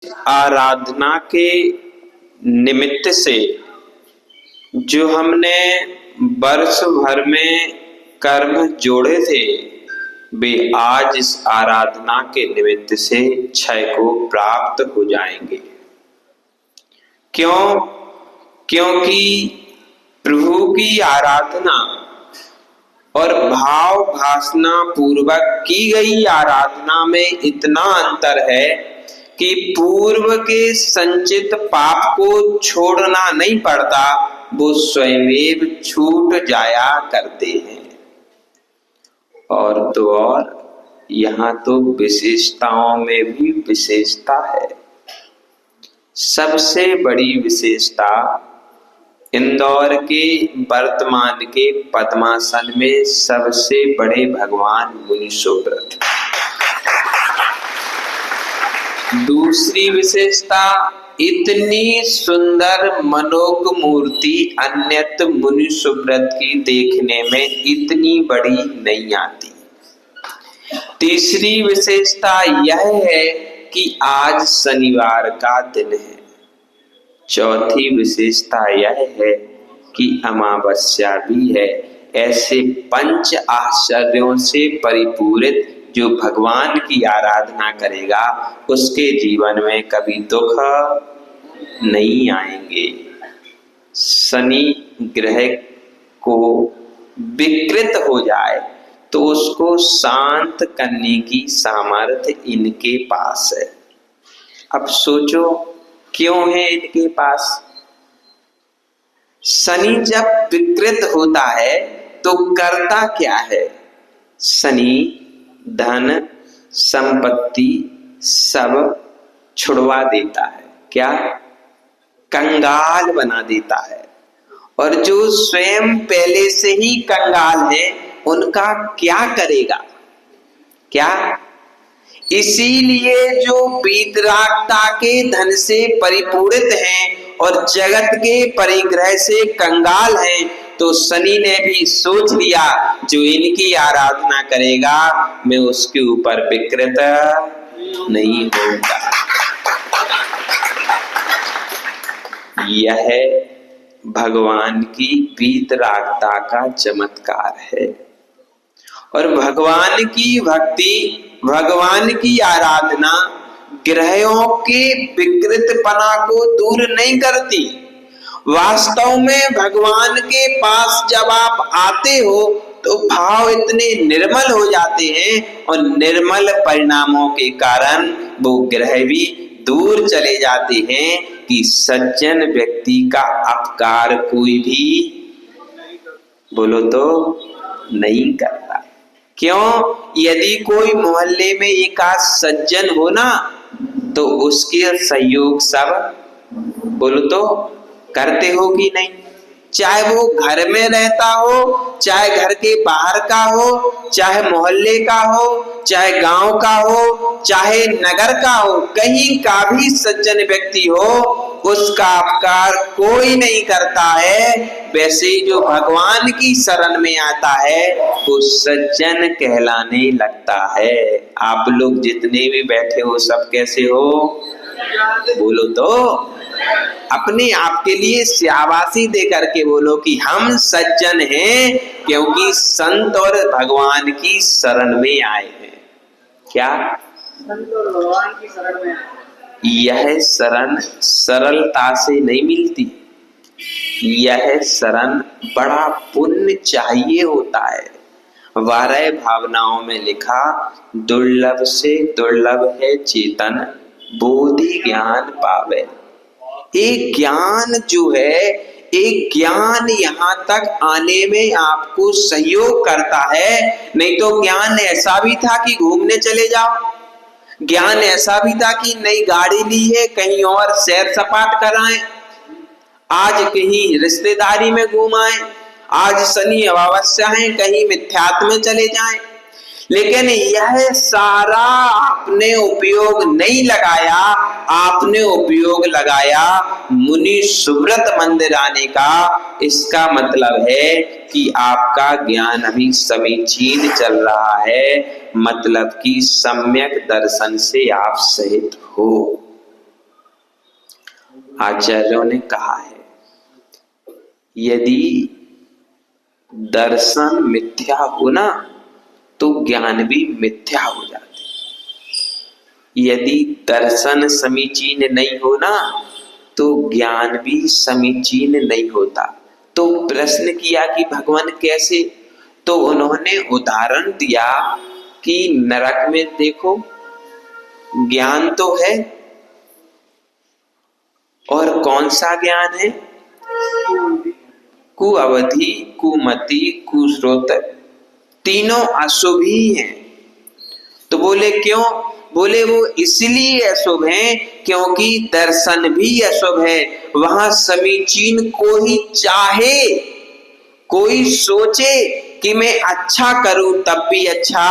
आराधना के निमित्त से जो हमने वर्ष भर में कर्म जोड़े थे वे आज इस आराधना के निमित्त से क्षय को प्राप्त हो जाएंगे। क्यों? क्योंकि प्रभु की आराधना और भाव भासना पूर्वक की गई आराधना में इतना अंतर है कि पूर्व के संचित पाप को छोड़ना नहीं पड़ता, वो स्वयं छूट जाया करते हैं। और तो और यहाँ तो विशेषताओं में भी विशेषता है। सबसे बड़ी विशेषता इंदौर के वर्तमान के पद्मासन में सबसे बड़े भगवान मुनीश्वरव्रत। दूसरी विशेषता, इतनी सुंदर मनोज्ञ मूर्ति अन्यत्र मुनीश्वरव्रत की देखने में इतनी बड़ी नहीं आती। तीसरी विशेषता यह है कि आज शनिवार का दिन है। चौथी विशेषता यह है कि अमावस्या भी है। ऐसे पंच आश्चर्यों से परिपूरित जो भगवान की आराधना करेगा उसके जीवन में कभी दुख नहीं आएंगे। शनि ग्रह को विकृत हो जाए तो उसको शांत करने की सामर्थ्य इनके पास है। अब सोचो क्यों है इनके पास? शनि जब विकृत होता है तो करता क्या है? शनि धन संपत्ति सब छुड़वा देता है। क्या? कंगाल बना देता है। और जो स्वयं पहले से ही कंगाल है उनका क्या करेगा? क्या? इसीलिए जो वीतरागता के धन से परिपूरित हैं और जगत के परिग्रह से कंगाल हैं, तो शनि ने भी सोच लिया जो इनकी आराधना करेगा मैं उसके ऊपर विकृत नहीं होगा। यह भगवान की वीतरागता का चमत्कार है। और भगवान की भक्ति, भगवान की आराधना ग्रहों के विकृतपना को दूर नहीं करती। वास्तव में भगवान के पास जब आप आते हो तो भाव इतने निर्मल हो जाते हैं और निर्मल परिणामों के कारण वो ग्रह भी दूर चले जाते हैं कि सज्जन व्यक्ति का अपकार कोई भी बोलो तो नहीं करता। क्यों? यदि कोई मोहल्ले में एक आध सज्जन हो ना तो उसके सहयोग सब बोलो तो करते हो कि नहीं? चाहे वो घर में रहता हो, चाहे घर के बाहर का हो, चाहे मोहल्ले का हो, चाहे गांव का हो, चाहे नगर का हो, कहीं का भी सज्जन व्यक्ति हो उसका अपकार कोई नहीं करता है। वैसे ही जो भगवान की शरण में आता है वो सज्जन कहलाने लगता है। आप लोग जितने भी बैठे हो सब कैसे हो बोलो तो अपने आप के लिए शाबाशी दे करके बोलो कि हम सज्जन हैं क्योंकि संत और भगवान की शरण में आए हैं। क्या? संत और भगवान की शरण में आए। यह शरण सरलता से नहीं मिलती। यह शरण बड़ा पुण्य चाहिए होता है। 12 भावनाओं में लिखा, दुर्लभ से दुर्लभ है चेतन बोधि ज्ञान पावे। एक ज्ञान जो है, एक ज्ञान यहाँ तक आने में आपको सहयोग करता है। नहीं तो ज्ञान ऐसा भी था कि घूमने चले जाओ, ज्ञान ऐसा भी था कि नई गाड़ी ली है कहीं और सैर सपाट कराएं, आज कहीं रिश्तेदारी में घूम आए, आज शनि अमावस्या है कहीं मिथ्यात्व में चले जाएं। लेकिन यह सारा आपने उपयोग नहीं लगाया, आपने उपयोग लगाया मुनि सुव्रत मंदिर आने का। इसका मतलब है कि आपका ज्ञान अभी समीचीन चल रहा है, मतलब कि सम्यक दर्शन से आप सहित हो। आचार्यों ने कहा है यदि दर्शन मिथ्या हो ना तो ज्ञान भी मिथ्या हो जाता है। यदि दर्शन समीचीन नहीं हो ना तो ज्ञान भी समीचीन नहीं होता। तो प्रश्न किया कि भगवान कैसे, तो उन्होंने उदाहरण दिया कि नरक में देखो ज्ञान तो है, और कौन सा ज्ञान है? कुअवधि, कुमति, कुश्रोत, तीनों अशुभ ही हैं। तो बोले क्यों? बोले वो इसलिए अशुभ हैं क्योंकि दर्शन भी अशुभ है। वहां समीचीन को ही चाहे, कोई सोचे कि मैं अच्छा करूं तब भी अच्छा,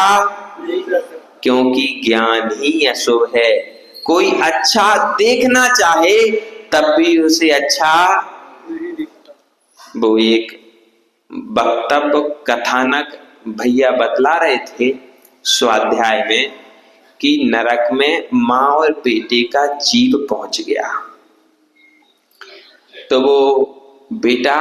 क्योंकि ज्ञान ही अशुभ है। कोई अच्छा देखना चाहे तब भी उसे अच्छा, वो एक वक्तव्य कथानक भैया बतला रहे थे स्वाध्याय में कि नरक में माँ और बेटे का जीव पहुंच गया। तो वो बेटा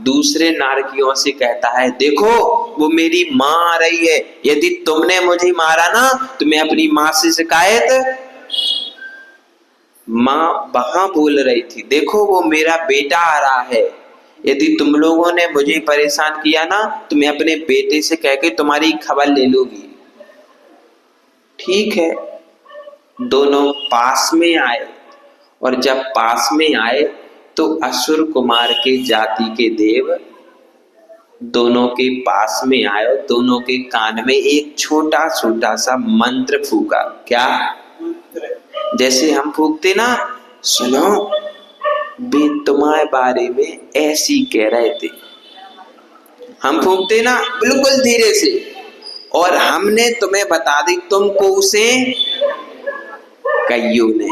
दूसरे नारकियों से कहता है देखो वो मेरी माँ आ रही है, यदि तुमने मुझे मारा ना तो मैं अपनी माँ से शिकायत। माँ वहां बोल रही थी देखो वो मेरा बेटा आ रहा है, यदि तुम लोगों ने मुझे परेशान किया ना तो मैं अपने बेटे से कह के तुम्हारी खबर ले लूंगी। ठीक है, दोनों पास में आए, और जब पास में आए तो असुर कुमार के जाति के देव दोनों के पास में आए और दोनों के कान में एक छोटा छोटा सा मंत्र फूका। क्या? जैसे हम फूकते ना, सुनो वे तुम्हारे बारे में ऐसी कह रहे थे, हम फूकते ना बिल्कुल धीरे से, और हमने तुम्हें बता दी तुमको उसे कईयों ने।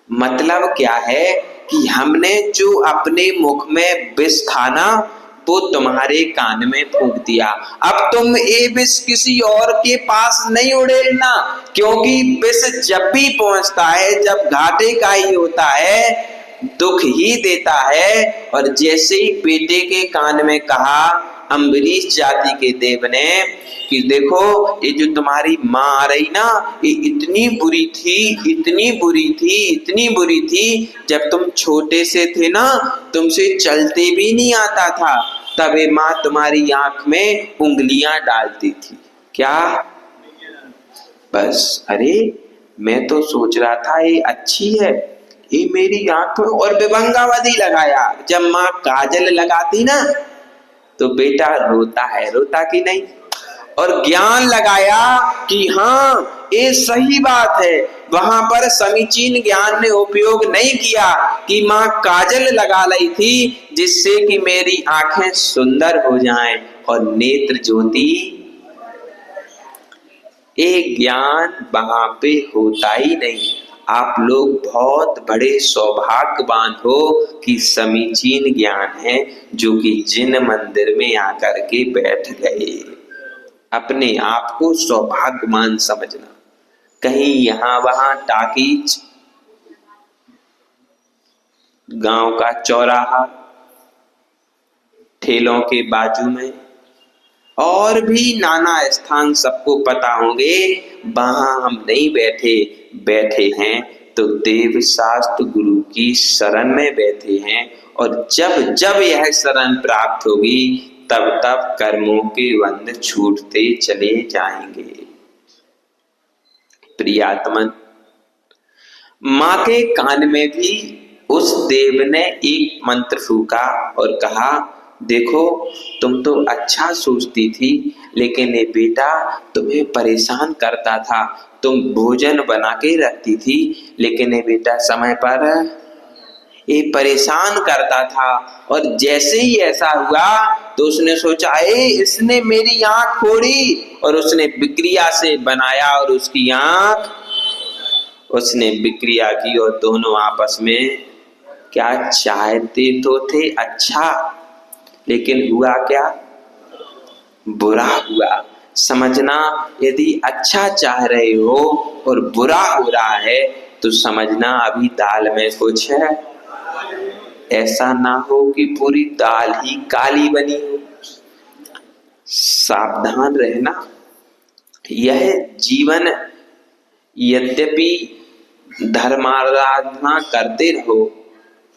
मतलब क्या है कि हमने जो अपने मुख में विष था ना वो तुम्हारे कान में फूंक दिया। अब तुम ये विष किसी और के पास नहीं उड़ेलना, क्योंकि विष जब भी पहुंचता है जब घाटे का ही होता है, दुख ही देता है। और जैसे ही बेटे के कान में कहा अम्बरीश जाति के देव ने कि देखो ये जो तुम्हारी माँ आ रही ना ये इतनी बुरी थी, इतनी बुरी थी, इतनी बुरी थी, जब तुम छोटे से थे ना तुमसे चलते भी नहीं आता था, तब ये माँ तुम्हारी आंख में उंगलियां डालती थी। क्या? बस। अरे मैं तो सोच रहा था ये अच्छी है, ये मेरी आंख में, और विभंगावधि लगाया। जब माँ काजल लगाती ना तो बेटा रोता है, रोता कि नहीं, और ज्ञान लगाया कि हाँ ये सही बात है। वहां पर समीचीन ज्ञान ने उपयोग नहीं किया कि माँ काजल लगा ली थी जिससे कि मेरी आंखें सुंदर हो जाएं और नेत्र ज्योति। ये ज्ञान वहां पे होता ही नहीं। आप लोग बहुत बड़े सौभाग्यवान हो कि समीचीन ज्ञान है जो कि जिन मंदिर में आकर के बैठ गए। अपने आप को सौभाग्यवान समझना। कहीं यहां वहां टाकीज, गांव का चौराहा, ठेलों के बाजू में और भी नाना स्थान सबको पता होंगे, वहां हम नहीं बैठे। बैठे हैं तो देव शास्त्र गुरु की शरण में बैठे हैं, और जब जब यह शरण प्राप्त होगी तब तब कर्मों के बंध छूटते चले जाएंगे। प्रियात्मन, मां के कान में भी उस देव ने एक मंत्र फूका और कहा देखो तुम तो अच्छा सोचती थी, लेकिन ये बेटा तुम्हें परेशान करता था। तुम भोजन बना के रखती थी, लेकिन ये बेटा समय पर ये परेशान करता था। और जैसे ही ऐसा हुआ तो उसने सोचा इसने मेरी आंख फोड़ी, और उसने विक्रिया से बनाया और उसकी आंख उसने विक्रिया की, और दोनों आपस में क्या चाहते तो थे अच्छा, लेकिन हुआ क्या? बुरा हुआ। समझना, यदि अच्छा चाह रहे हो और बुरा हो रहा है तो समझना अभी दाल में कुछ है। ऐसा ना हो कि पूरी दाल ही काली बनी हो। सावधान रहना। यह जीवन यद्यपि धर्माराधना करते रहो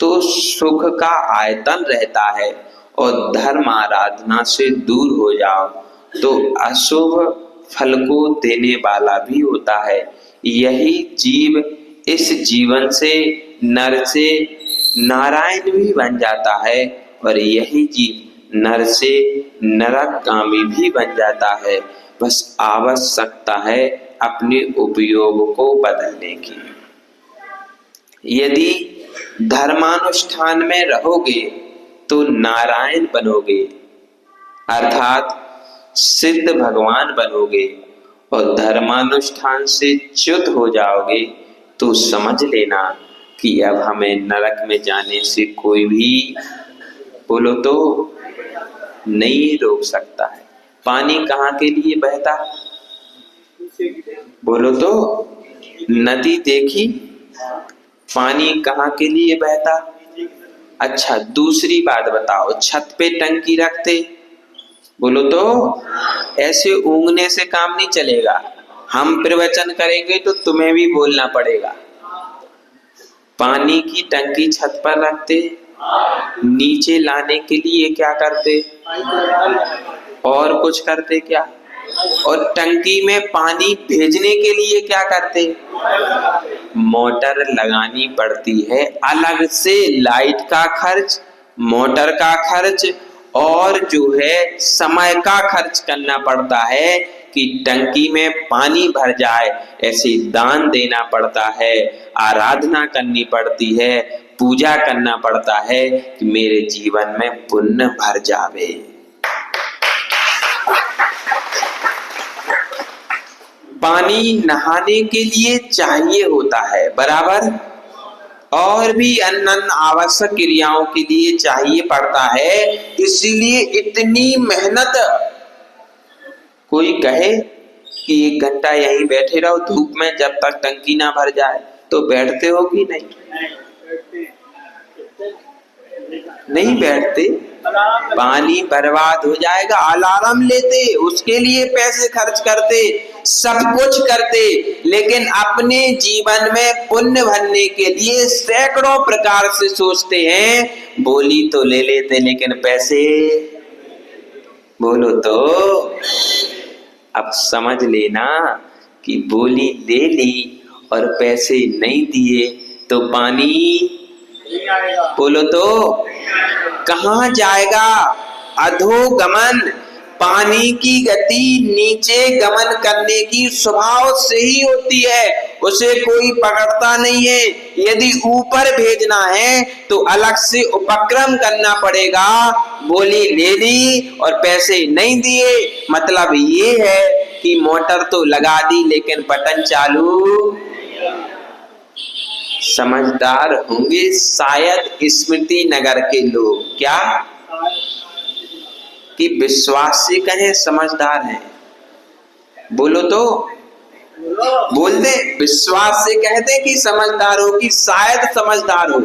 तो सुख का आयतन रहता है, और धर्म आराधना से दूर हो जाओ तो अशुभ फल को देने वाला भी होता है। यही जीव इस जीवन से नर से नारायण भी बन जाता है, और यही जीव नर से नरकगामी भी बन जाता है। बस आवश्यकता है अपने उपयोग को बदलने की। यदि धर्मानुष्ठान में रहोगे तो नारायण बनोगे, अर्थात सिद्ध भगवान बनोगे, और धर्मानुष्ठान से च्युत हो जाओगे तो समझ लेना कि अब हमें नरक में जाने से कोई भी, बोलो तो, नहीं रोक सकता है। पानी कहाँ के लिए बहता, बोलो तो, नदी देखी, पानी कहाँ के लिए बहता। अच्छा, दूसरी बात बताओ, छत पे टंकी रखते, बोलो तो, ऐसे ऊँगने से काम नहीं चलेगा। हम प्रवचन करेंगे तो तुम्हें भी बोलना पड़ेगा। पानी की टंकी छत पर रखते, नीचे लाने के लिए क्या करते, और कुछ करते क्या, और टंकी में पानी भेजने के लिए क्या करते, मोटर लगानी पड़ती है अलग से, लाइट का खर्च, मोटर का खर्च, और जो है समय का खर्च करना पड़ता है कि टंकी में पानी भर जाए। ऐसे दान देना पड़ता है, आराधना करनी पड़ती है, पूजा करना पड़ता है कि मेरे जीवन में पुण्य भर जावे। पानी नहाने के लिए चाहिए होता है बराबर, और भी अन्य आवश्यक क्रियाओं के लिए चाहिए पड़ता है। इसीलिए इतनी मेहनत। कोई कहे कि 1 घंटा यहीं बैठे रहो धूप में जब तक टंकी ना भर जाए, तो बैठते हो कि नहीं? नहीं बैठते। पानी बर्बाद हो जाएगा, अलार्म लेते, उसके लिए पैसे खर्च करते, सब कुछ करते, लेकिन अपने जीवन में पुण्य भरने के लिए सैकड़ों प्रकार से सोचते हैं। बोली तो ले लेते लेकिन पैसे, बोलो तो। अब समझ लेना कि बोली ले ली और पैसे नहीं दिए तो पानी, बोलो तो, कहाँ जाएगा? अधोगमन। पानी की गति नीचे गमन करने की स्वभाव से ही होती है, उसे कोई पकड़ता नहीं है। यदि ऊपर भेजना है तो अलग से उपक्रम करना पड़ेगा। बोली ले ली और पैसे नहीं दिए, मतलब ये है कि मोटर तो लगा दी लेकिन बटन चालू। समझदार होंगे शायद स्मृति नगर के लोग, क्या कि विश्वास से कहें समझदार हैं? बोलो तो, बोल दे, विश्वास से कहते कि समझदार हो, कि शायद समझदार हो।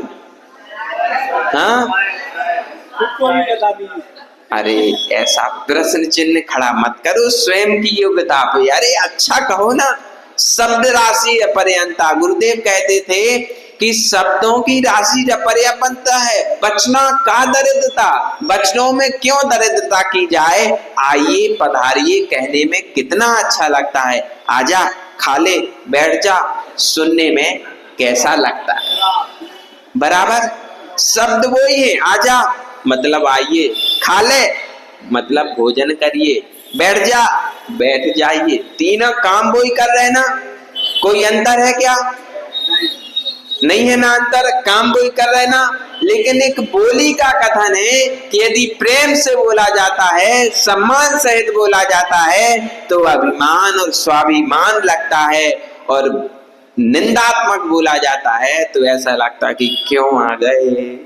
हाँ, अरे ऐसा प्रश्न चिन्ह खड़ा मत करो, स्वयं की योग्यता पे। अरे अच्छा कहो ना, शब्द राशि अपर्यंता। गुरुदेव कहते थे कि शब्दों की राशि अपर्याप्तता है, बचना का दरिद्रता, बचनों में क्यों दरिद्रता की जाए। आइए पधारिए कहने में कितना अच्छा लगता है, आजा खा ले, बैठ जा, सुनने में कैसा लगता है। बराबर शब्द वही है, आजा मतलब आइए, खा ले मतलब भोजन करिए, बैठ जा बैठ जाइए, तीनों काम वही कर रहे ना। कोई अंतर है क्या? नहीं है ना अंतर, काम वही कर रहे ना। लेकिन एक बोली का कथन है कि यदि प्रेम से बोला जाता है, सम्मान सहित बोला जाता है तो अभिमान और स्वाभिमान लगता है, और निंदात्मक बोला जाता है तो ऐसा लगता कि क्यों आ गए,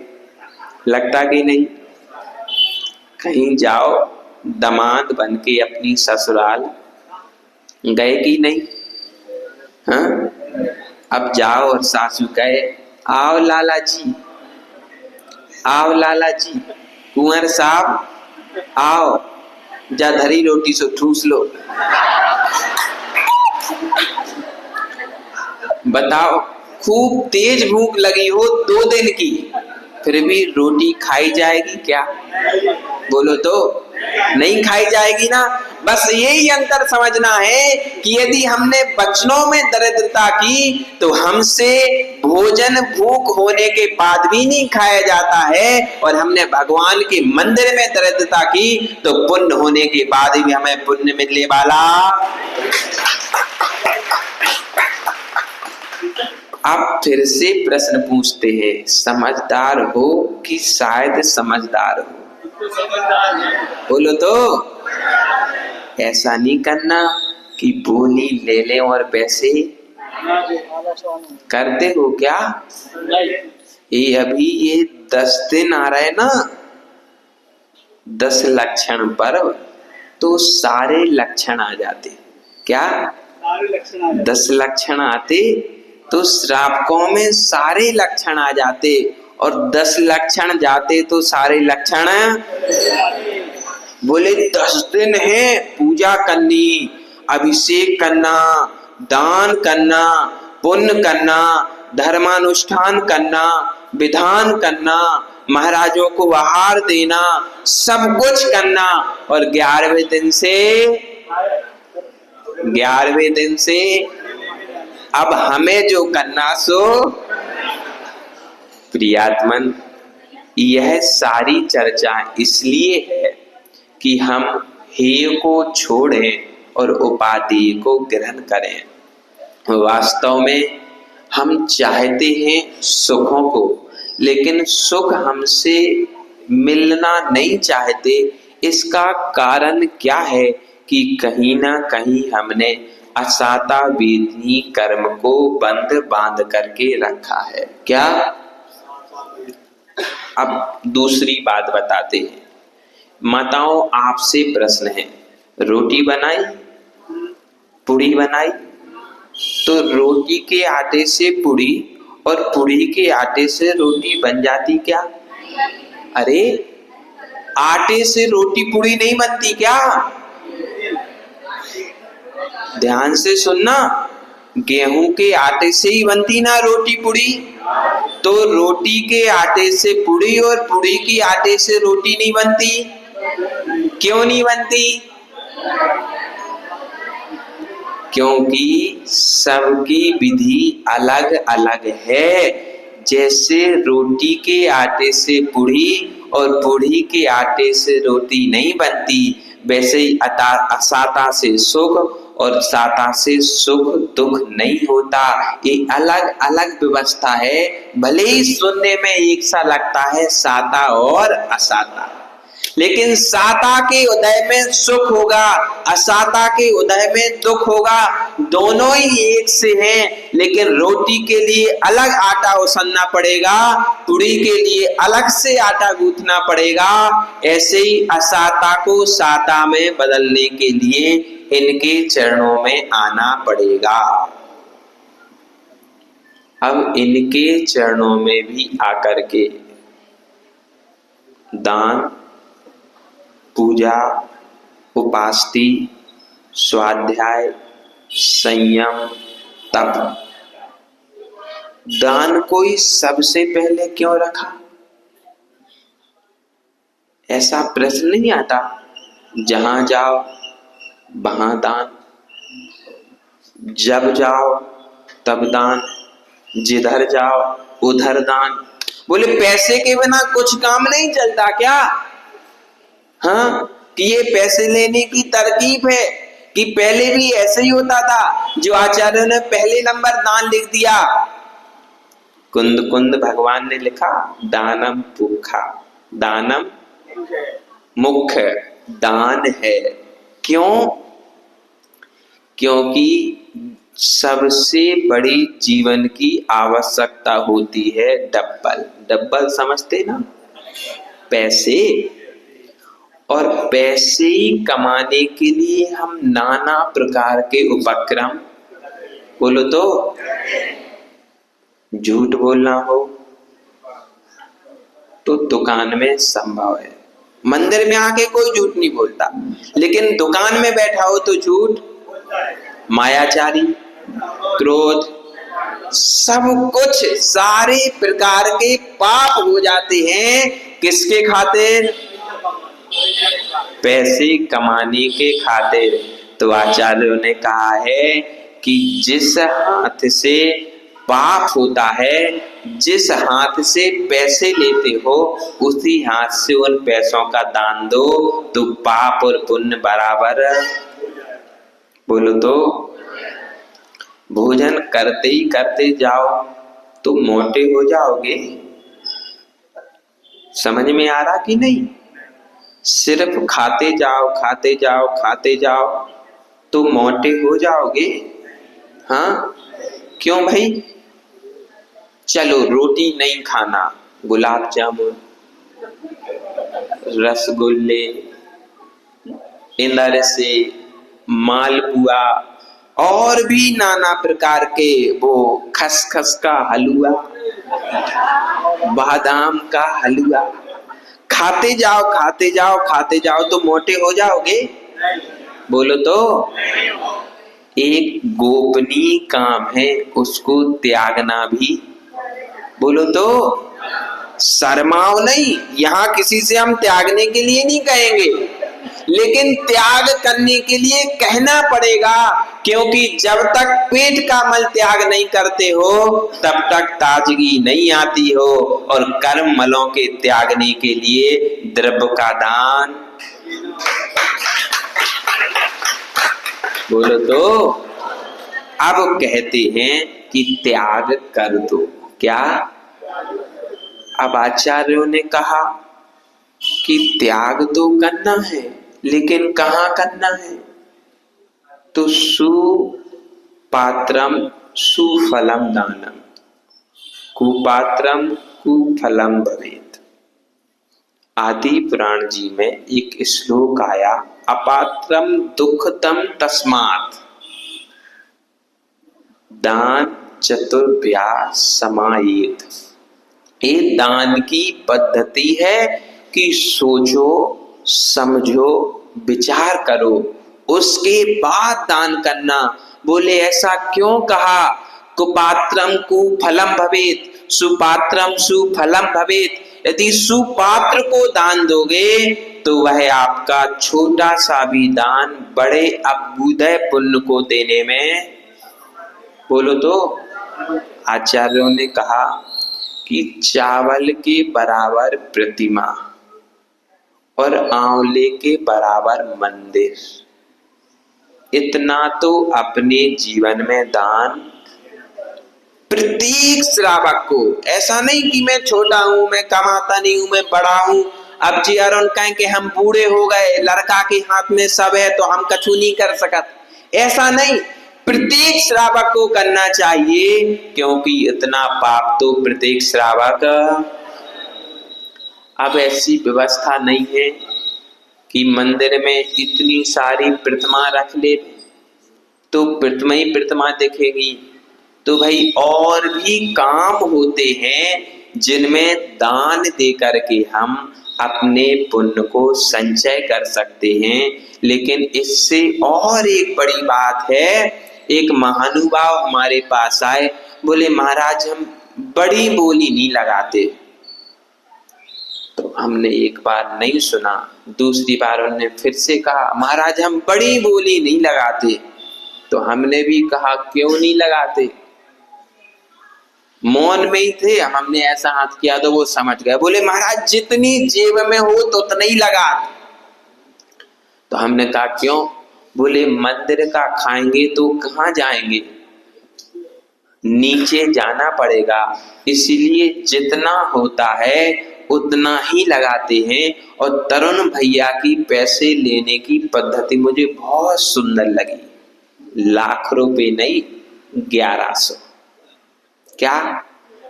लगता कि नहीं। कहीं जाओ दामाद बन के अपनी ससुराल गए कि नहीं? हाँ, अब जाओ और सासू कहे आओ लाला जी, आओ लाला जी, कुंवर साहब आओ, जा धरी रोटी सो ठूस लो। बताओ, खूब तेज भूख लगी हो 2 दिन की, फिर भी रोटी खाई जाएगी क्या? बोलो तो, नहीं खाई जाएगी ना। बस यही अंतर समझना है कि यदि हमने वचनों में दरिद्रता की तो हमसे भोजन भूख होने के बाद भी नहीं खाया जाता है, और हमने भगवान के मंदिर में दरिद्रता की तो पुण्य होने के बाद भी हमें पुण्य मिलने वाला। अब फिर से प्रश्न पूछते हैं, समझदार हो कि शायद समझदार हो? बोलो तो। ऐसा नहीं करना कि बोली ले ले और पैसे करते हो क्या? ये अभी ये 10 दिन आ रहे ना, 10 लक्षण पर्व, तो सारे लक्षण आ जाते। क्या 10 लक्षण आते तो श्रावकों में सारे लक्षण आ जाते, और 10 लक्षण जाते तो सारे लक्षण। बोले 10 दिन है पूजा करनी, अभिषेक करना, दान करना, पुण्य करना, धर्मानुष्ठान करना, विधान करना, महाराजों को आहार देना, सब कुछ करना, और 11वें दिन से अब हमें जो करना सो। प्रियात्मन, यह सारी चर्चा इसलिए है कि हम हेय को छोड़ें और उपाधि को ग्रहण करें। वास्तव में हम चाहते हैं सुखों को, लेकिन सुख हमसे मिलना नहीं चाहते। इसका कारण क्या है कि कहीं ना कहीं हमने असाता वेदनी कर्म को बांध करके रखा है। क्या? अब दूसरी बात बताते हैं। माताओं, आपसे प्रश्न है, रोटी बनाई, पूड़ी बनाई, तो रोटी के आटे से पूड़ी और पूड़ी के आटे से रोटी बन जाती क्या? अरे, आटे से रोटी पूड़ी नहीं बनती क्या? ध्यान से सुनना, गेहूं के आटे से ही बनती ना रोटी पूड़ी। तो रोटी के आटे से पूड़ी और पूड़ी की आटे से रोटी नहीं बनती। क्यों नहीं बनती? क्योंकि सबकी विधि अलग अलग है। जैसे रोटी के आटे से पूड़ी और पूड़ी के आटे से रोटी नहीं बनती, वैसे ही असाता से सुख और साता से सुख दुख नहीं होता। ये अलग अलग व्यवस्था है। भले ही सुनने में एक सा लगता है साता और असाता, लेकिन साता के उदय में सुख होगा, असाता के उदय में दुख होगा। दोनों ही एक से हैं, लेकिन रोटी के लिए अलग आटा उसनना पड़ेगा, पूड़ी के लिए अलग से आटा गूंथना पड़ेगा। ऐसे ही असाता को साता में बदलने के लिए इनके चरणों में आना पड़ेगा। अब इनके चरणों में भी आकर के दान, पूजा, उपासती, स्वाध्याय, संयम, तप। दान को ही सबसे पहले क्यों रखा? ऐसा प्रश्न नहीं आता। जहां जाओ वहां दान, जब जाओ तब दान, जिधर जाओ उधर दान। बोले पैसे के बिना कुछ काम नहीं चलता क्या? हाँ, कि ये पैसे लेने की तरकीब है कि पहले भी ऐसे ही होता था। जो आचार्यों ने पहले नंबर दान लिख दिया, कुंद कुंद भगवान ने लिखा दानम भूखा, दानम मुख्य दान है। क्यों? क्योंकि सबसे बड़ी जीवन की आवश्यकता होती है डब्बल। डब्बल समझते ना? पैसे। और पैसे ही कमाने के लिए हम नाना प्रकार के उपक्रम, बोलो तो, झूठ बोलना हो तो दुकान में संभव है। मंदिर में आके कोई झूठ नहीं बोलता, लेकिन दुकान में बैठा हो तो झूठ, मायाचारी, क्रोध, सब कुछ सारे प्रकार के पाप हो जाते हैं। किसके खातिर? पैसे कमाने के खातिर। तो आचार्यों ने कहा है कि जिस हाथ से पाप होता है, जिस हाथ से पैसे लेते हो, उसी हाथ से उन पैसों का दान दो, तो पाप और पुण्य बराबर। बोलो तो। भोजन करते ही करते जाओ तो मोटे हो जाओगे। समझ में आ रहा कि नहीं? सिर्फ खाते जाओ खाते जाओ खाते जाओ तो मोटे हो जाओगे। हाँ, क्यों भाई? चलो रोटी नहीं खाना, गुलाब जामुन, रसगुल्ले, इंदर से मालपुआ और भी नाना प्रकार के वो खसखस का हलवा, बादाम का हलवा, खाते जाओ खाते जाओ खाते जाओ तो मोटे हो जाओगे। बोलो तो। एक गोपनीय काम है, उसको त्यागना भी। बोलो तो। शर्माओ नहीं, यहाँ किसी से हम त्यागने के लिए नहीं कहेंगे, लेकिन त्याग करने के लिए कहना पड़ेगा, क्योंकि जब तक पेट का मल त्याग नहीं करते हो तब तक ताजगी नहीं आती हो। और कर्म मलों के त्यागने के लिए द्रव्य का दान। बोलो तो। अब कहते हैं कि त्याग कर दो। क्या? अब आचार्यों ने कहा कि त्याग तो करना है, लेकिन कहाँ करना है? तो सुपात्रम सुफलम दानम, कुपात्रम कुफलम भवेत। आदि पुराण जी में एक श्लोक आया, अपात्रम दुखतम तस्मात् दान चतुर्भ्या समायेत। ये दान की पद्धति है कि सोचो, समझो, विचार करो, उसके बाद दान करना। बोले ऐसा क्यों कहा? कुपात्रम कुफलम भवेत, सुपात्रम सुफलम भवेत। यदि सुपात्र को दान दोगे तो वह आपका छोटा सा भी दान बड़े अभ्युदय पुण्य को देने में। बोलो तो। आचार्यों ने कहा कि चावल के बराबर प्रतिमा और आंवले के बराबर मंदिर, इतना तो अपने जीवन में दान प्रत्येक श्रावक को। ऐसा नहीं कि मैं छोटा हूं, मैं कमाता नहीं हूं, मैं बड़ा हूं, अब जी अरुण कहें कि हम बूढ़े हो गए, लड़का के हाथ में सब है तो हम कछु नहीं कर सकत। ऐसा नहीं, प्रत्येक श्रावक को करना चाहिए, क्योंकि इतना पाप तो प्रत्येक श्रावक। अब ऐसी व्यवस्था नहीं है कि मंदिर में इतनी सारी प्रतिमा रख ले तो प्रतिमा ही प्रतिमा दिखेगी। तो भाई और भी काम होते हैं जिनमें दान दे करके हम अपने पुण्य को संचय कर सकते हैं। लेकिन इससे और एक बड़ी बात है, एक महानुभाव हमारे पास आए, बोले महाराज हम बड़ी बोली नहीं लगाते। तो हमने एक बार नहीं सुना, दूसरी बार उन्होंने फिर से कहा महाराज हम बड़ी बोली नहीं लगाते। तो हमने भी कहा क्यों नहीं लगाते? मौन में ही थे, हमने ऐसा हाथ किया तो वो समझ गए। बोले महाराज जितनी जेब में हो तो उतना ही लगा। तो हमने कहा क्यों? बोले मंदिर का खाएंगे तो कहाँ जाएंगे, नीचे जाना पड़ेगा, इसलिए जितना होता है उतना ही लगाते हैं। और तरुण भैया की पैसे लेने की पद्धति मुझे बहुत सुंदर लगी। लाख रुपए नहीं, 1100। क्या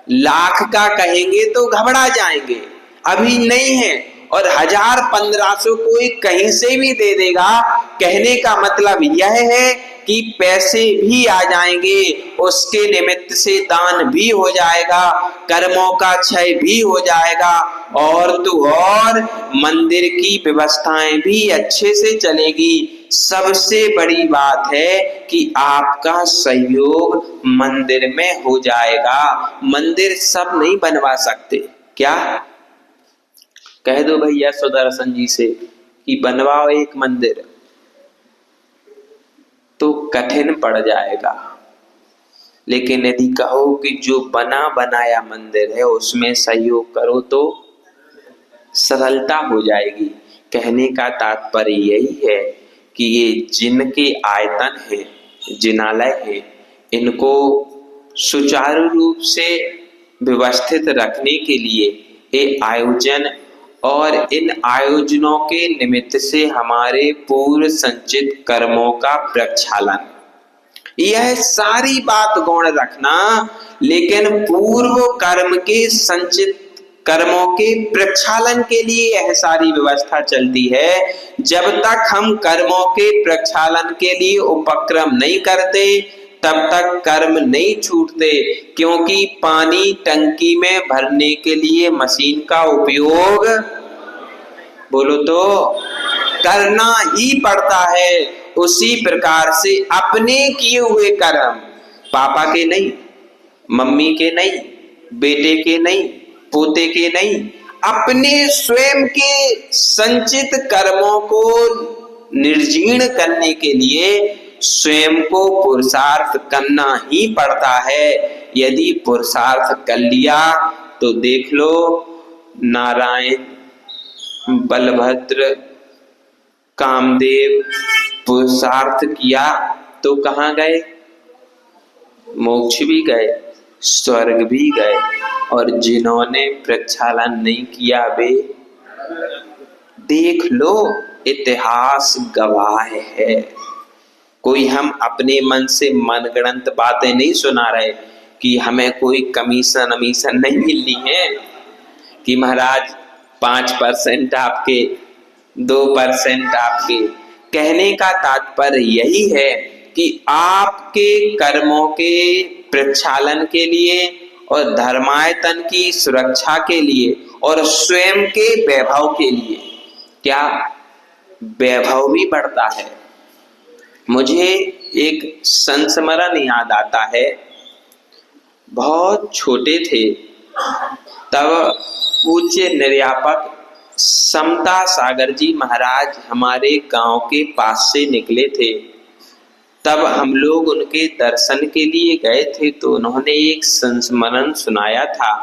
लाख का कहेंगे तो घबरा जाएंगे, अभी नहीं है। और 1000-1500 कोई कहीं से भी दे देगा। कहने का मतलब यह है कि पैसे भी आ जाएंगे, उसके निमित्त निमित्त से दान भी हो जाएगा, कर्मों का क्षय भी हो जाएगा, और तो और मंदिर की व्यवस्थाएं भी अच्छे से चलेगी। सबसे बड़ी बात है कि आपका सहयोग मंदिर में हो जाएगा। मंदिर सब नहीं बनवा सकते, क्या कह दो भैया सुदर्शन जी से कि बनवाओ एक मंदिर, तो कठिन पड़ जाएगा। लेकिन यदि कहो कि जो बना बनाया मंदिर है उसमें सहयोग करो तो सरलता हो जाएगी। कहने का तात्पर्य यही है कि ये जिनके आयतन है, जिनालय है, इनको सुचारू रूप से व्यवस्थित रखने के लिए ये आयोजन, और इन आयोजनों के निमित्त से हमारे पूर्व संचित कर्मों का प्रक्षालन, यह सारी बात गौण रखना। लेकिन पूर्व कर्म के संचित कर्मों के प्रक्षालन के लिए यह सारी व्यवस्था चलती है। जब तक हम कर्मों के प्रक्षालन के लिए उपक्रम नहीं करते तब तक कर्म नहीं छूटते, क्योंकि पानी टंकी में भरने के लिए मशीन का उपयोग, बोलो तो, करना ही पड़ता है। उसी प्रकार से अपने किए हुए कर्म, पापा के नहीं, मम्मी के नहीं, बेटे के नहीं, पोते के नहीं, अपने स्वयं के संचित कर्मों को निर्जीर्ण करने के लिए स्वयं को पुरुषार्थ करना ही पड़ता है। यदि पुरुषार्थ कर लिया तो देख लो, नारायण, बलभद्र, कामदेव पुरुषार्थ किया तो कहाँ गए? मोक्ष भी गए, स्वर्ग भी गए, और जिन्होंने प्रक्षालन नहीं किया वे, देख लो, इतिहास गवाह है। कोई हम अपने मन से मनगढ़ंत बातें नहीं सुना रहे कि हमें कोई कमीशन नहीं मिलनी है कि महाराज 5% आपके, 2% आपके। कहने का तात्पर्य यही है कि आपके कर्मों के प्रक्षालन के लिए और धर्मायतन की सुरक्षा के लिए और स्वयं के वैभव के लिए, क्या वैभव भी बढ़ता है। मुझे एक संस्मरण याद आता है, बहुत छोटे थे तब पूज्य निर्यापक समता सागर जी महाराज हमारे गांव के पास से निकले थे। तब हम लोग उनके दर्शन के लिए गए थे, तो उन्होंने एक संस्मरण सुनाया था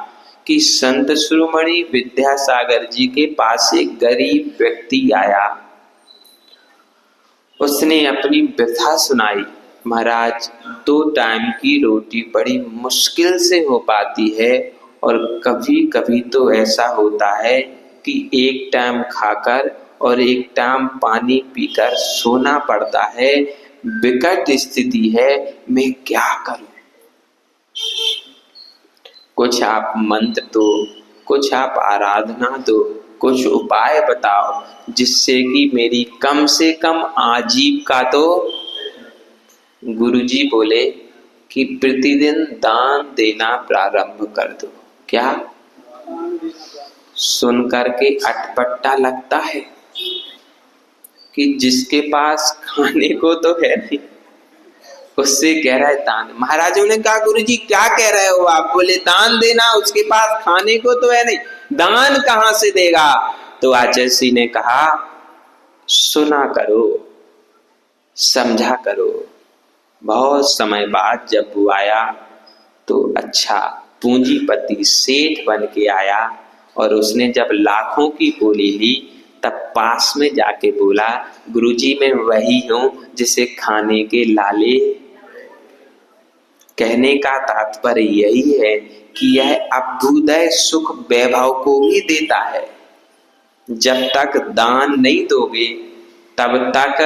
कि संत शिरोमणि विद्यासागर जी के पास एक गरीब व्यक्ति आया। उसने अपनी व्यथा सुनाई, महाराज 2 टाइम की रोटी बड़ी मुश्किल से हो पाती है, और कभी कभी तो ऐसा होता है कि 1 टाइम खाकर और 1 टाइम पानी पीकर सोना पड़ता है। विकट स्थिति है, मैं क्या करूं? कुछ आप मंत्र दो, कुछ आप आराधना दो, कुछ उपाय बताओ जिससे कि मेरी कम से कम आजीविका तो। गुरुजी बोले कि प्रतिदिन दान देना प्रारंभ कर दो। क्या सुन करके अटपटा लगता है कि जिसके पास खाने को तो है नहीं उससे कह रहा है दान। महाराजों ने कहा गुरुजी क्या कह रहे हो आप? बोले दान देना, उसके पास खाने को तो है नहीं, दान कहां से देगा? तो आचार्य श्री ने कहा सुना करो, समझा करो। बहुत समय बाद जब वो आया तो अच्छा पूंजीपति सेठ बन के आया, और उसने जब लाखों की बोली ली तब पास में जाके बोला गुरुजी मैं वही हूं जिसे खाने के लाले। कहने का तात्पर्य यही है कि यह अभ्युदय सुख वैभव को भी देता है। जब तक दान नहीं दोगे तब तक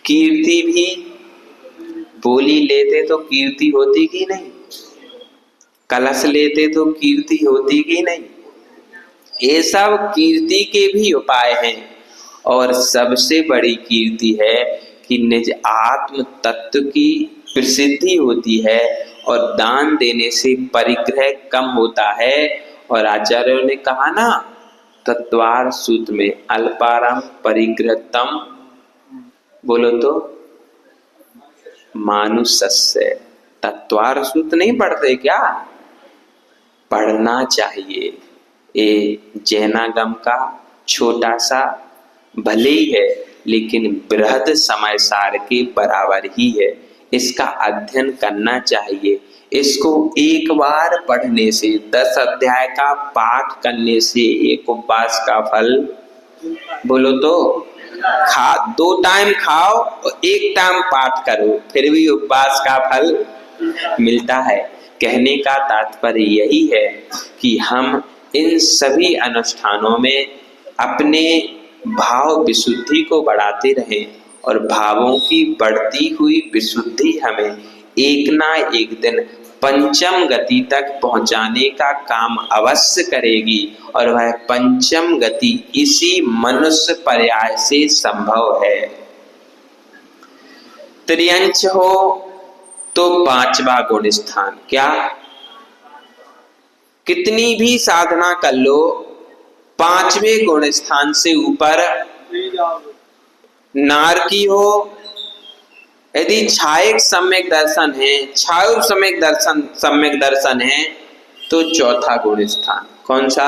कीर्ति भी, बोली लेते तो कीर्ति होती कि नहीं, कलश लेते तो कीर्ति होती कि नहीं। ये सब कीर्ति के भी उपाय हैं, और सबसे बड़ी कीर्ति है कि निज आत्म तत्व की प्रसिद्धि होती है और दान देने से परिग्रह कम होता है। और आचार्यों ने कहा ना तत्वार सूत्र में अल्पारम परिग्रहतम, बोलो तो मानुषस्य। तत्वार सूत्र नहीं पढ़ते क्या? पढ़ना चाहिए। ये जैनागम का छोटा सा भले ही है लेकिन बृहद समय सार के बराबर ही है। इसका अध्ययन करना चाहिए। इसको एक बार पढ़ने से 10 अध्याय का पाठ करने से एक उपवास का फल, बोलो तो 2 टाइम खाओ और 1 टाइम पाठ करो फिर भी उपवास का फल मिलता है। कहने का तात्पर्य यही है कि हम इन सभी अनुष्ठानों में अपने भाव विशुद्धि को बढ़ाते रहें और भावों की बढ़ती हुई विशुद्धि हमें एक ना एक दिन पंचम गति तक पहुंचाने का काम अवश्य करेगी। और वह पंचम गति इसी मनुष्य पर्याय से संभव है। त्रियंच हो तो 5वां गुण स्थान। क्या? कितनी भी साधना कर लो 5वें गुण स्थान से ऊपर नारकी हो। यदि छायक सम्यक दर्शन है, छायु सम्यक दर्शन है तो 4था गुण स्थान। कौन सा?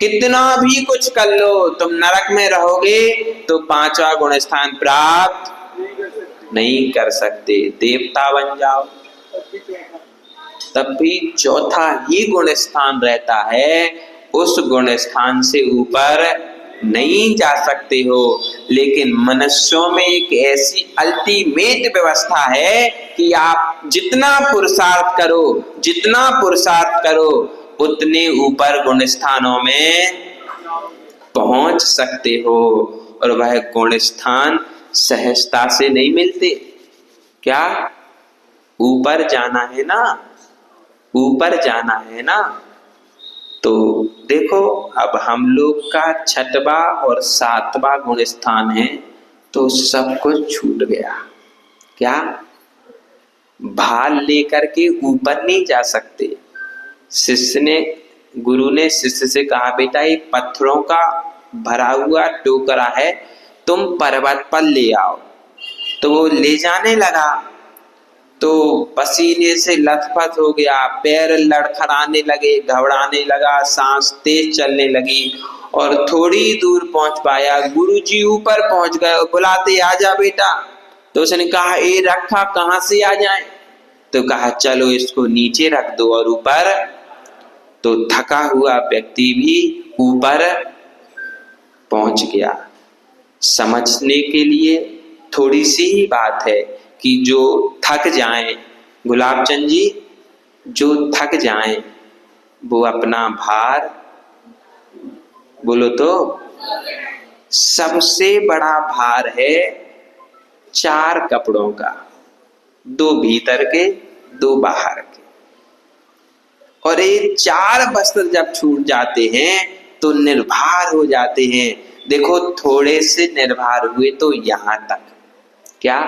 कितना भी कुछ कर लो तुम नरक में रहोगे तो 5वां गुण स्थान प्राप्त नहीं कर सकते। देवता बन जाओ तब भी 4था ही गुण स्थान रहता है। उस गुण स्थान से ऊपर नहीं जा सकते हो। लेकिन मनुष्यों में एक ऐसी अल्टीमेट व्यवस्था है कि आप जितना पुरुषार्थ करो उतने ऊपर गुण स्थानों में पहुंच सकते हो। और वह गुण स्थान सहजता से नहीं मिलते। क्या? ऊपर जाना है ना, ऊपर जाना है ना। तो देखो अब हम लोग का 6वां और 7वां गुण स्थान है तो सब कुछ छूट गया। क्या? भाल लेकर के ऊपर नहीं जा सकते। गुरु ने शिष्य से कहा बेटा ये पत्थरों का भरा हुआ टोकरा है तुम पर्वत पर ले आओ। तो वो ले जाने लगा तो पसीने से लथपथ हो गया, पैर लड़खड़ाने लगे, घबराने लगा, सांस तेज चलने लगी और थोड़ी दूर पहुंच पाया। गुरुजी ऊपर पहुंच गए और बुलाते आजा बेटा। तो उसने कहा ये रखा कहां से आ जाए? तो कहा चलो इसको नीचे रख दो और ऊपर। तो थका हुआ व्यक्ति भी ऊपर पहुंच गया। समझने के लिए थोड़ी सी ही बात है कि जो थक जाएं, गुलाबचंद जी, जो थक जाएं वो अपना भार, बोलो तो सबसे बड़ा भार है 4 कपड़ों का, 2 भीतर के 2 बाहर के। और ये 4 वस्त्र जब छूट जाते हैं तो निर्भर हो जाते हैं। देखो थोड़े से निर्भर हुए तो यहां तक, क्या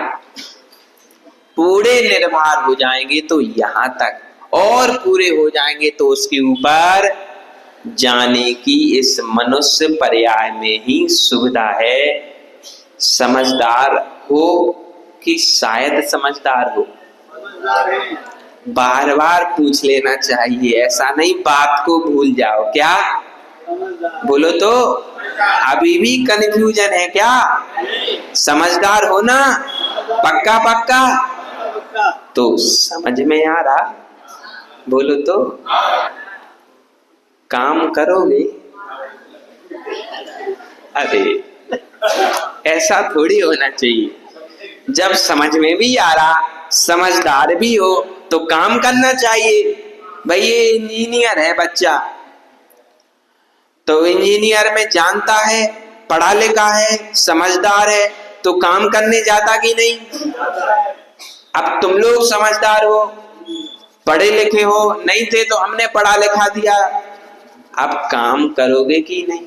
पूरे निर्भर हो जाएंगे तो यहां तक, और पूरे हो जाएंगे तो उसके ऊपर जाने की इस मनुष्य पर्याय में ही सुविधा है। समझदार हो कि शायद समझदार हो, बार बार पूछ लेना चाहिए। ऐसा नहीं बात को भूल जाओ। क्या? बोलो तो अभी भी कंफ्यूजन है क्या? समझदार हो ना? पक्का पक्का? तो समझ में आ रहा? बोलो तो काम करोगे? अरे ऐसा थोड़ी होना चाहिए। जब समझ में भी आ रहा, समझदार भी हो तो काम करना चाहिए। भाई ये इंजीनियर है बच्चा, तो इंजीनियर में जानता है, पढ़ा लिखा है, समझदार है, तो काम करने जाता कि नहीं? अब तुम लोग समझदार हो, पढ़े लिखे हो, नहीं थे तो हमने पढ़ा लिखा दिया, अब काम करोगे कि नहीं?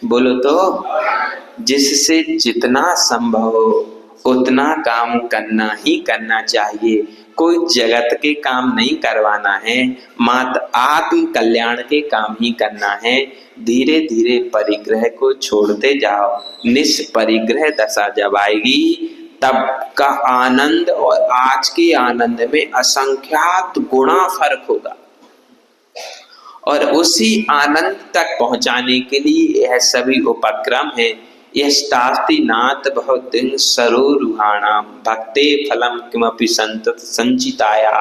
बोलो तो जिससे जितना संभव हो उतना काम करना ही करना चाहिए। कोई जगत के काम नहीं करवाना है, मात्र आत्म कल्याण के काम ही करना है। धीरे धीरे परिग्रह को छोड़ते जाओ। निष्परिग्रह दशा जब आएगी तब का आनंद और आज के आनंद में असंख्यात गुणा फर्क होगा। और उसी आनंद तक पहुंचाने के लिए यह सभी उपक्रम है। यस्तास्ति नाथ भवतिं सरोरुहाणाम भक्ते फलम किमपि संतत संचिताया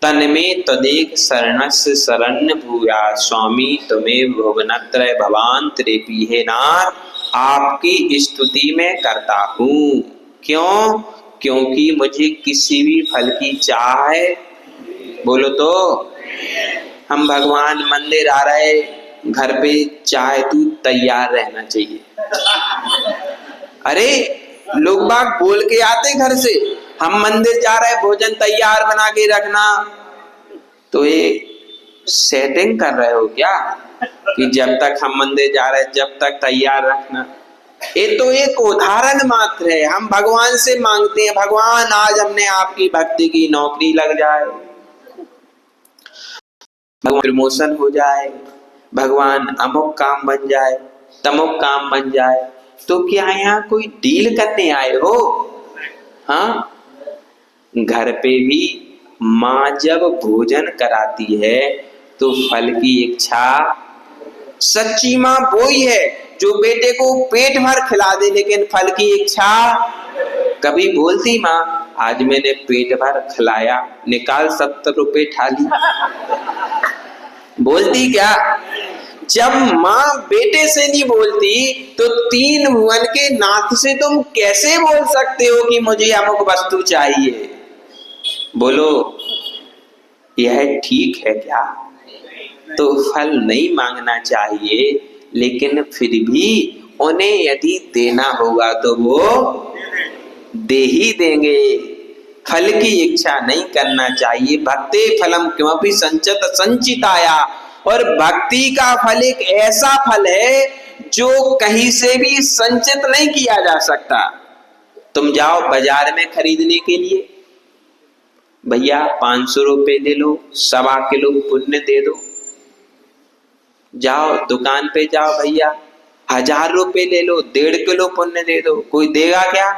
तन्मे तदेक शरणस्य शरण्य भूया स्वामी त्वमेव भुवनत्रय भवांतरेपि। हे नाथ, आपकी स्तुति में करता हूँ। क्यों? क्योंकि मुझे किसी भी फल की चाह है। बोलो तो। हम भगवान मंदिर आ रहे, घर पे चाय दूध तैयार रहना चाहिए। अरे लोग बाग बोल के आते घर से, हम मंदिर जा रहे भोजन तैयार बना के रखना। तो ये सेटिंग कर रहे हो क्या कि जब तक हम मंदिर जा रहे जब तक तैयार रखना? ये तो एक उदाहरण मात्र है। हम भगवान से मांगते हैं, भगवान आज हमने आपकी भक्ति की नौकरी लग जाए, भगवान प्रमोशन हो जाए, भगवान अमुक काम बन जाए, तमुक काम बन जाए। तो क्या यहाँ कोई डील करने आए हो? हाँ, घर पे भी माँ जब भोजन कराती है तो फल की इच्छा, सच्ची माँ वो ही है जो बेटे को पेट भर खिला दे, लेकिन फल की इच्छा कभी बोलती माँ आज मैंने पेट भर खिलाया, निकाल 70 रुपए थाली? बोलती क्या? जब माँ बेटे से नहीं बोलती तो 3 भुवन के नाथ से तुम कैसे बोल सकते हो कि मुझे अमुक वस्तु चाहिए? बोलो, यह ठीक है क्या? तो फल नहीं मांगना चाहिए, लेकिन फिर भी उन्हें यदि देना होगा तो वो दे ही देंगे। फल की इच्छा नहीं करना चाहिए। भक्ते फलम किमपि संचत संचिताया। और भक्ति का फल एक ऐसा फल है जो कहीं से भी संचित नहीं किया जा सकता। तुम जाओ बाजार में खरीदने के लिए, भैया 500 रुपए ले लो, 1.25 किलो पुण्य दे दो। जाओ दुकान पे जाओ, भैया 1000 रुपए ले लो, 1.5 किलो पुण्य दे दो। कोई देगा क्या?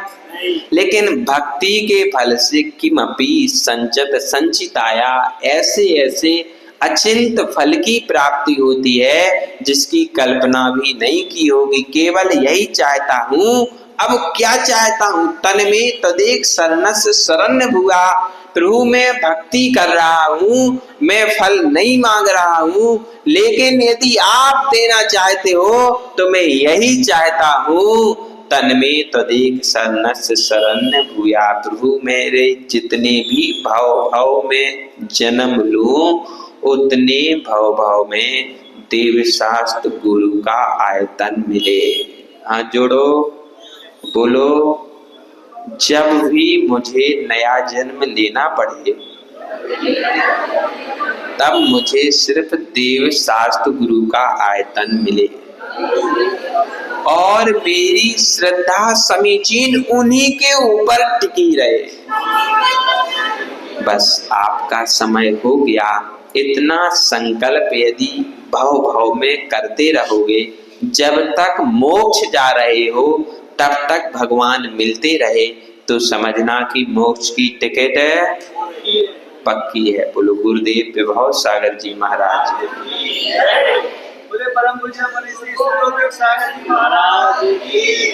लेकिन भक्ति के फल से किमपि संचत संचिताया, ऐसे ऐसे अचिंत फल की प्राप्ति होती है जिसकी कल्पना भी नहीं की होगी। केवल यही चाहता हूँ। अब क्या चाहता हूँ? तन में तदेक शरणस्य शरण्य भुआ। प्रभु मैं भक्ति कर रहा हूँ, मैं फल नहीं मांग रहा हूँ, लेकिन यदि आप देना चाहते हो तो मैं यही चाहता हूँ। तन में तदेक शरणस्य शरण्य भूया। प्रभु मेरे जितने भी भाव भाव में जन्म लूं उतने भाव भाव में देव शास्त्र गुरु का आयतन मिले। हाथ जोड़ो, बोलो, जब भी मुझे नया जन्म लेना पड़े तब मुझे सिर्फ देव शास्त्र गुरु का आयतन मिले और मेरी श्रद्धा समीचीन उन्हीं के ऊपर टिकी रहे। बस आपका समय हो गया। इतना संकल्प यदि भाव भाव में करते रहोगे, जब तक मोक्ष जा रहे हो तब तक भगवान मिलते रहे, तो समझना कि मोक्ष की टिकट पक्की है। बोलो गुरुदेव विभव सागर जी महाराज। परम पूज्य श्री गुरुदेव सागर जी महाराज की।